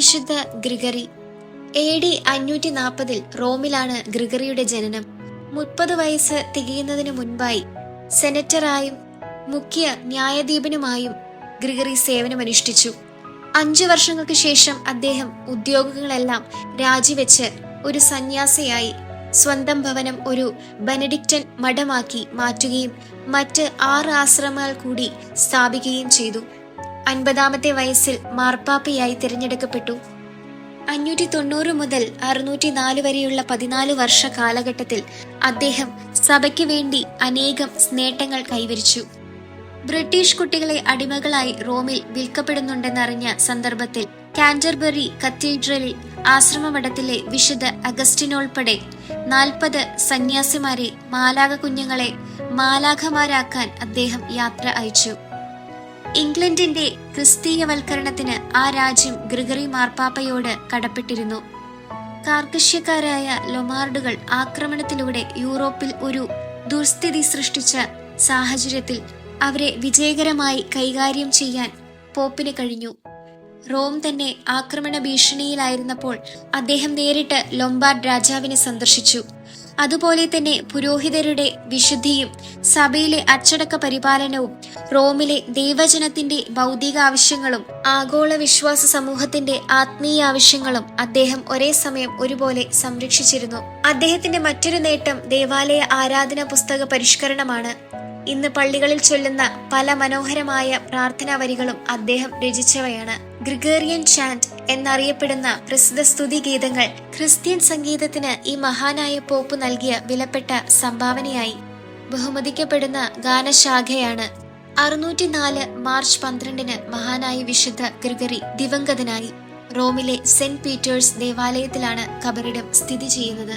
വിശുദ്ധ Gregory. AD 540 റോമിലാണ് ഗ്രിഗറിയുടെ ജനനം. 30 വയസ്സ് തികയുന്നതിന് മുൻപായി സെനറ്ററായും മുഖ്യ ന്യായാധിപനുമായും ഗ്രിഗറി സേവനമനുഷ്ഠിച്ചു. 5 വർഷങ്ങൾക്ക് ശേഷം അദ്ദേഹം ഉദ്യോഗങ്ങളെല്ലാം രാജിവെച്ച് ഒരു സന്യാസിയായി സ്വന്തം ഭവനം ഒരു ബെനഡിക്റ്റൻ മഠമാക്കി മാറ്റുകയും മറ്റ് 6 ആശ്രമങ്ങൾ കൂടി സ്ഥാപിക്കുകയും ചെയ്തു. 50-ാമത്തെ വയസ്സിൽ മാർപ്പാപ്പയായി തിരഞ്ഞെടുക്കപ്പെട്ടു. 590 മുതൽ 604 വരെയുള്ള 14 വർഷ കാലഘട്ടത്തിൽ അദ്ദേഹം സഭയ്ക്ക് വേണ്ടി അനേകം നേട്ടങ്ങൾ കൈവരിച്ചു. ബ്രിട്ടീഷ് കുട്ടികളെ അടിമകളായി റോമിൽ വിൽക്കപ്പെടുന്നുണ്ടെന്നറിഞ്ഞ സന്ദർഭത്തിൽ കാന്റർബറി കത്തീഡ്രലിൽ ആശ്രമമഠത്തിലെ വിശുദ്ധ അഗസ്റ്റിനോൾപ്പെടെ 40 സന്യാസിമാരെ മാലാഖ കുഞ്ഞുങ്ങളെ മാലാഖമാരാക്കാൻ അദ്ദേഹം യാത്ര അയച്ചു. ഇംഗ്ലണ്ടിന്റെ ക്രിസ്തീയവൽക്കരണത്തിന് ആ രാജ്യം ഗ്രിഗറി മാർപ്പാപ്പയോട് കടപ്പെട്ടിരുന്നു. കാർക്കശ്യക്കാരായ ലൊമാർഡുകൾ ആക്രമണത്തിലൂടെ യൂറോപ്പിൽ ഒരു ദുർസ്ഥിതി സൃഷ്ടിച്ച സാഹചര്യത്തിൽ അവരെ വിജയകരമായി കൈകാര്യം ചെയ്യാൻ പോപ്പിന് കഴിഞ്ഞു. റോം തന്നെ ആക്രമണ ഭീഷണിയിലായിരുന്നപ്പോൾ അദ്ദേഹം നേരിട്ട് ലൊംബാർഡ് രാജാവിനെ സന്ദർശിച്ചു. അതുപോലെ തന്നെ പുരോഹിതരുടെ വിശുദ്ധിയും സഭയിലെ അച്ചടക്ക പരിപാലനവും റോമിലെ ദൈവജനത്തിന്റെ ഭൗതിക ആവശ്യങ്ങളും ആഗോള വിശ്വാസ സമൂഹത്തിന്റെ ആത്മീയ ആവശ്യങ്ങളും അദ്ദേഹം ഒരേ സമയം ഒരുപോലെ സംരക്ഷിച്ചിരുന്നു. അദ്ദേഹത്തിന്റെ മറ്റൊരു നേട്ടം ദേവാലയ ആരാധനാ പുസ്തക പരിഷ്കരണമാണ്. ഇന്ന് പള്ളികളിൽ ചൊല്ലുന്ന പല മനോഹരമായ പ്രാർത്ഥനാ വരികളും അദ്ദേഹം രചിച്ചവയാണ്. ഗ്രിഗേറിയൻ ചാന്റ് എന്നറിയപ്പെടുന്ന പ്രസിദ്ധ സ്തുതി ഗീതങ്ങൾ ക്രിസ്ത്യൻ സംഗീതത്തിന് ഈ മഹാനായ പോപ്പ് നൽകിയ വിലപ്പെട്ട സംഭാവനയായി ബഹുമതിക്കപ്പെടുന്ന ഗാനശാഖയാണ്. 604 മാർച്ച് 12 മഹാനായ വിശുദ്ധ ഗ്രിഗറി ദിവംഗതനായി. റോമിലെ സെന്റ് പീറ്റേഴ്സ് ദേവാലയത്തിലാണ് കബറിടം സ്ഥിതി ചെയ്യുന്നത്.